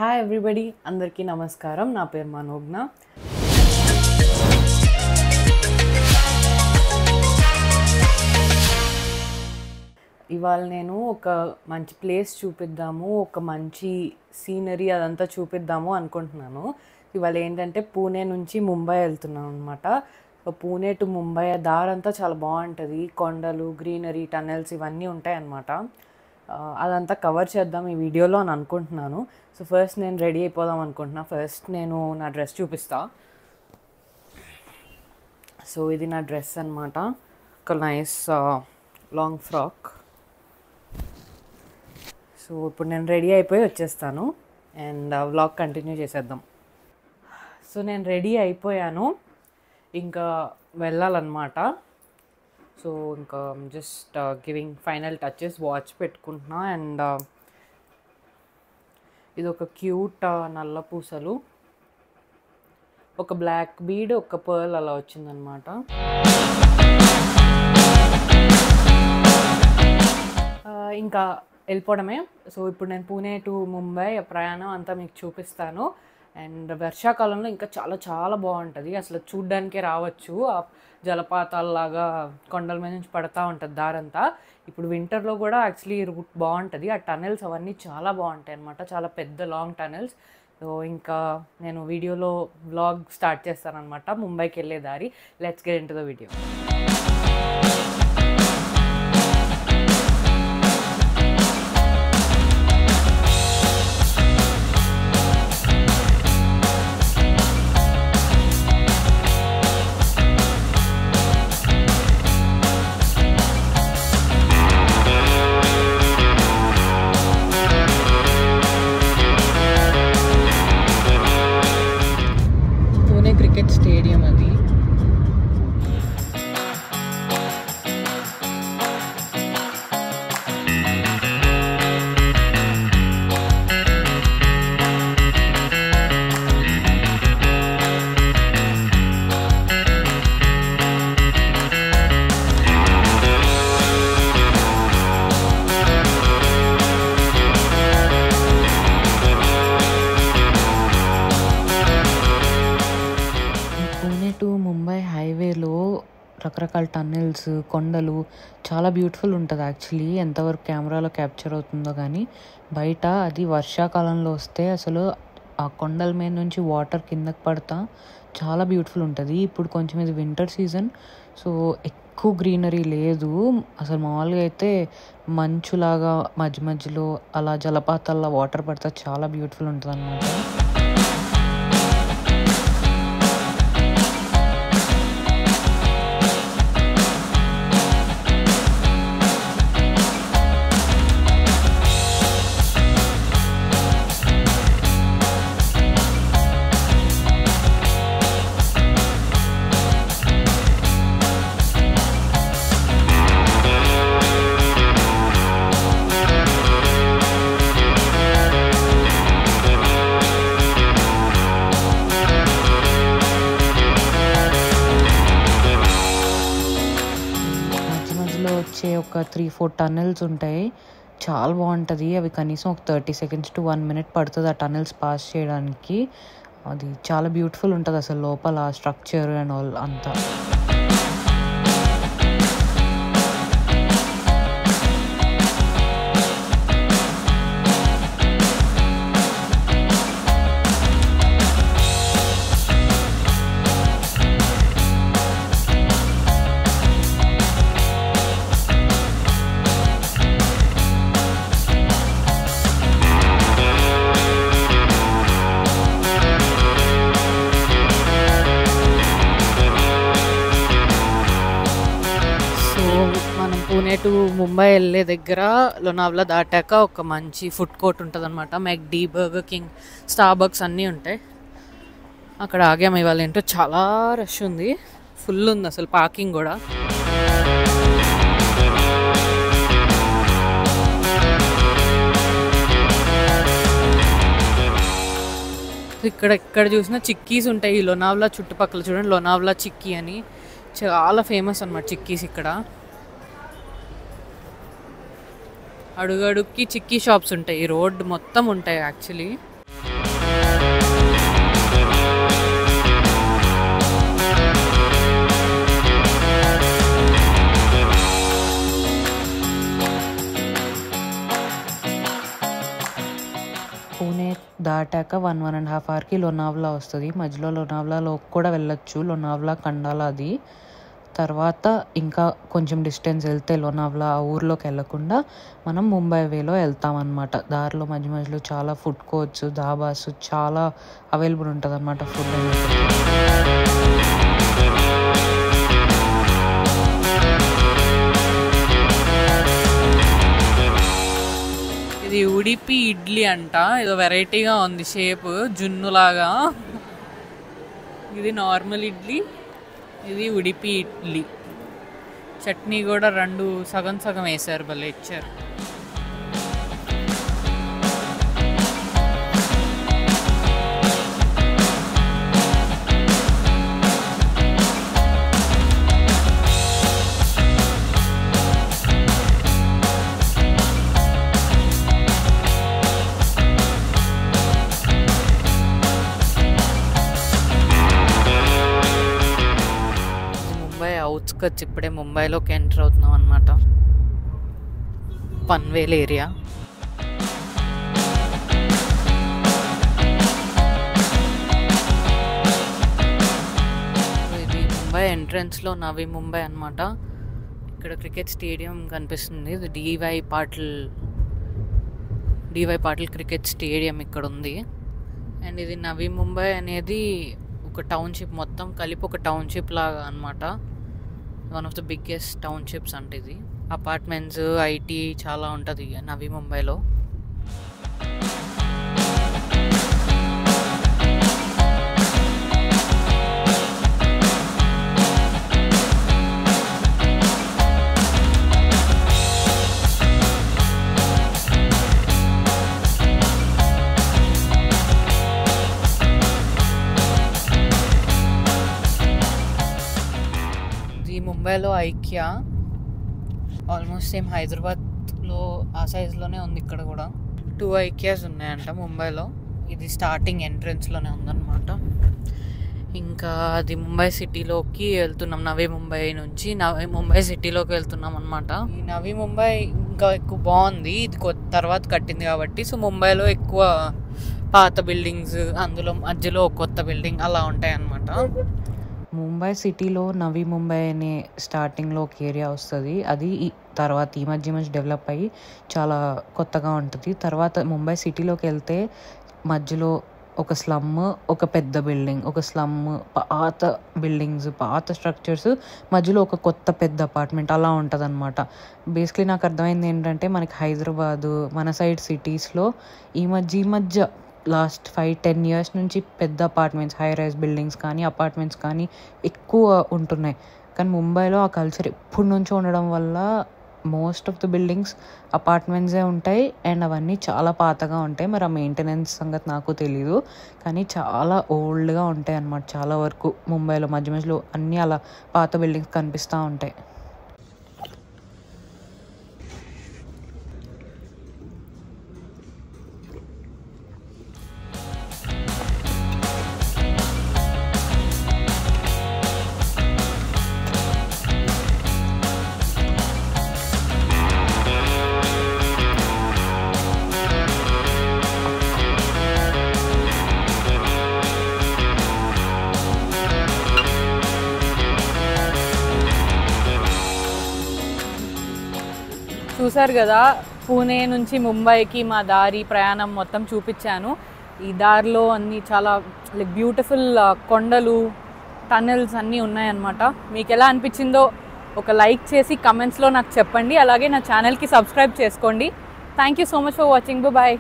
Hi everybody, అందరికీ నమస్కారం. నా పేరు మనోజ్ఞ. ఇవాళ నేను ఒక మంచి ప్లేస్ చూపిద్దాము, ఒక మంచి సీనరీ అదంతా చూపిద్దాము అనుకుంటున్నాను. ఇవాళ ఏంటంటే పూణే నుంచి ముంబై వెళ్తున్నాను అనమాట. పూణే టు ముంబై దారంతా చాలా బాగుంటుంది. కొండలు, గ్రీనరీ, టనెల్స్ ఇవన్నీ ఉంటాయన్నమాట. అదంతా కవర్ చేద్దాం ఈ వీడియోలో అని అనుకుంటున్నాను. సో ఫస్ట్ నేను రెడీ అయిపోదాం అనుకుంటున్నా. ఫస్ట్ నేను నా డ్రెస్ చూపిస్తా. సో ఇది నా డ్రెస్ అనమాట, ఒక నైస్ లాంగ్ ఫ్రాక్. సో ఇప్పుడు నేను రెడీ అయిపోయి వచ్చేస్తాను అండ్ వ్లాగ్ కంటిన్యూ చేసేద్దాం. సో నేను రెడీ అయిపోయాను, ఇంకా వెళ్ళాలన్నమాట. సో ఇంకా just giving final touches. Watch పెట్టుకుంటున్నా అండ్ ఇది ఒక క్యూట్ నల్ల పూసలు, ఒక బ్లాక్ బీడ్, ఒక పర్ల్ అలా వచ్చిందనమాట. ఇంకా వెళ్ళిపోవడమే. సో ఇప్పుడు నేను పూణే టు ముంబై ప్రయాణం అంతా మీకు చూపిస్తాను. అండ్ వర్షాకాలంలో ఇంకా చాలా చాలా బాగుంటుంది. అసలు చూడ్డానికే రావచ్చు. ఆ జలపాతాలలాగా కొండల మీద నుంచి పడతా ఉంటుంది దారంతా. ఇప్పుడు వింటర్లో కూడా యాక్చువల్లీ రూట్ బాగుంటుంది. ఆ టనెల్స్ అవన్నీ చాలా బాగుంటాయి అన్నమాట, చాలా పెద్ద లాంగ్ టనెల్స్. సో ఇంకా నేను వీడియోలో వ్లాగ్ స్టార్ట్ చేస్తానన్నమాట, ముంబైకి వెళ్ళే దారి. Let's get into the video. Cricket stadium అది. హైవేలో రకరకాల టన్నెల్స్, కొండలు చాలా బ్యూటిఫుల్ ఉంటుంది యాక్చువల్లీ. ఎంతవరకు కెమెరాలో క్యాప్చర్ అవుతుందో కానీ బయట అది వర్షాకాలంలో వస్తే అసలు ఆ కొండల మీద నుంచి వాటర్ కిందకి పడతా చాలా బ్యూటిఫుల్ ఉంటుంది. ఇప్పుడు కొంచెం ఇది వింటర్ సీజన్, సో ఎక్కువ గ్రీనరీ లేదు. అసలు మామూలుగా అయితే మంచులాగా మధ్య మధ్యలో అలా జలపాతాల్లో వాటర్ పడతా చాలా బ్యూటిఫుల్ ఉంటుంది అన్నమాట. వచ్చే ఒక 3-4 టన్నెల్స్ ఉంటాయి, చాలా బాగుంటుంది. అవి కనీసం ఒక 30 seconds to 1 minute పడుతుంది ఆ టన్నెల్స్ పాస్ చేయడానికి. అది చాలా బ్యూటిఫుల్ ఉంటుంది అసలు లోపల స్ట్రక్చర్ అండ్ ఆల్ అంతా. పూణే టు ముంబై వెళ్ళే దగ్గర లోనావ్లా దాటాక ఒక మంచి ఫుడ్ కోర్ట్ ఉంటుంది అనమాట. మెక్డీ, బర్గర్ కింగ్, స్టార్బక్స్ అన్నీ ఉంటాయి. అక్కడ ఆగాము. ఇవాళ ఏంటో చాలా రష్ ఉంది, ఫుల్ ఉంది అసలు పార్కింగ్ కూడా. ఇక్కడ చూసినా చిక్కీస్ ఉంటాయి ఈ లోనావ్లా చుట్టుపక్కల. చూడండి, లోనావ్లా చిక్కీ అని చాలా ఫేమస్ అన్నమాట చిక్కీస్ ఇక్కడ. అడుగడుక్కి చిక్కీ షాప్స్ ఉంటాయి, ఈ రోడ్ మొత్తం ఉంటాయి యాక్చువల్లీ. పూణే దాటాక 1.5 అవర్కి లోనావ్లా వస్తుంది. మధ్యలో లోనావ్లాలో కూడా వెళ్ళొచ్చు, లోనావ్లా కండాల అది. తర్వాత ఇంకా కొంచెం డిస్టెన్స్ వెళ్తే లోనావ్లా ఆ ఊర్లోకి వెళ్ళకుండా మనం ముంబై వేలో వెళ్తామన్నమాట. దారిలో మధ్య మధ్యలో చాలా ఫుడ్ కోర్ట్స్, ధాబాస్ చాలా అవైలబుల్ ఉంటుంది అన్నమాట ఫుడ్ అనేది. ఇది ఉడిపి ఇడ్లీ అంట, ఏదో వెరైటీగా ఉంది షేప్, జున్నులాగా. ఇది నార్మల్ ఇడ్లీ, ఇది ఉడిపి ఇడ్లీ. చట్నీ కూడా 2 సగం సగం వేసారు, భలే ఇచ్చారు. అవుట్స్కట్స్, ఇప్పుడే ముంబైలోకి ఎంటర్ అవుతున్నాం అన్నమాట. పన్వేల్ ఏరియా. ఇది ముంబై ఎంట్రన్స్లో నవీ ముంబై అన్నమాట. ఇక్కడ క్రికెట్ స్టేడియం కనిపిస్తుంది. ఇది డివై పాటిల్ క్రికెట్ స్టేడియం ఇక్కడ ఉంది. అండ్ ఇది నవీ ముంబై అనేది ఒక టౌన్షిప్, మొత్తం కలిపి ఒక టౌన్షిప్ లాగా అన్నమాట. One of the biggest townships అంటే ఇది. అపార్ట్మెంట్స్, ఐటీ చాలా ఉంటుంది నవీ ముంబైలో. ముంబైలో ఐకియా ఆల్మోస్ట్ సేమ్ హైదరాబాద్లో ఆ సైజులోనే ఉంది. ఇక్కడ కూడా 2 ఐకియాస్ ఉన్నాయంట ముంబైలో. ఇది స్టార్టింగ్ ఎంట్రన్స్లోనే ఉందన్నమాట. ఇంకా అది ముంబై సిటీలోకి వెళ్తున్నాం. నవీ ముంబై నుంచి నవీ ముంబై సిటీలోకి వెళ్తున్నాం అన్నమాట. ఈ నవీ ముంబై ఇంకా ఎక్కువ బాగుంది, ఇది తర్వాత కట్టింది కాబట్టి. సో ముంబైలో ఎక్కువ పాత బిల్డింగ్స్, అందులో మధ్యలో కొత్త బిల్డింగ్ అలా ఉంటాయి అన్నమాట. ముంబై సిటీలో నవీ ముంబై అనే స్టార్టింగ్లో ఒక ఏరియా వస్తుంది. అది తర్వాత ఈ మధ్య డెవలప్ అయ్యి చాలా కొత్తగా ఉంటుంది. తర్వాత ముంబై సిటీలోకి వెళ్తే మధ్యలో ఒక స్లమ్, ఒక పెద్ద బిల్డింగ్, ఒక స్లమ్, పాత బిల్డింగ్స్, పాత స్ట్రక్చర్స్, మధ్యలో ఒక కొత్త పెద్ద అపార్ట్మెంట్ అలా ఉంటుంది అనమాట. బేసిక్లీ నాకు అర్థమైంది ఏంటంటే, మనకి హైదరాబాదు మన సైడ్ సిటీస్లో ఈ మధ్య లాస్ట్ 5-10 years నుంచి పెద్ద అపార్ట్మెంట్స్, హై రైజ్ బిల్డింగ్స్ కానీ అపార్ట్మెంట్స్ కానీ ఎక్కువ ఉంటున్నాయి. కానీ ముంబైలో ఆ కల్చర్ ఎప్పటి నుంచో ఉండడం వల్ల మోస్ట్ ఆఫ్ ద బిల్డింగ్స్ అపార్ట్మెంట్సే ఉంటాయి. అండ్ అవన్నీ చాలా పాతగా ఉంటాయి. మరి ఆ మెయింటెనెన్స్ సంగతి నాకు తెలీదు, కానీ చాలా ఓల్డ్గా ఉంటాయి అన్నమాట. చాలా వరకు ముంబైలో మధ్యలో అన్నీ అలా పాత బిల్డింగ్స్ కనిపిస్తూ ఉంటాయి. చూసారు కదా, పూణే నుంచి ముంబైకి మా దారి ప్రయాణం మొత్తం చూపించాను. ఈ దారిలో అన్నీ చాలా లైక్ బ్యూటిఫుల్ కొండలు, టనెల్స్ అన్నీ ఉన్నాయన్నమాట. మీకు ఎలా అనిపించిందో ఒక లైక్ చేసి కమెంట్స్లో నాకు చెప్పండి. అలాగే నా ఛానల్కి సబ్స్క్రైబ్ చేసుకోండి. Thank you so much for watching. Bye.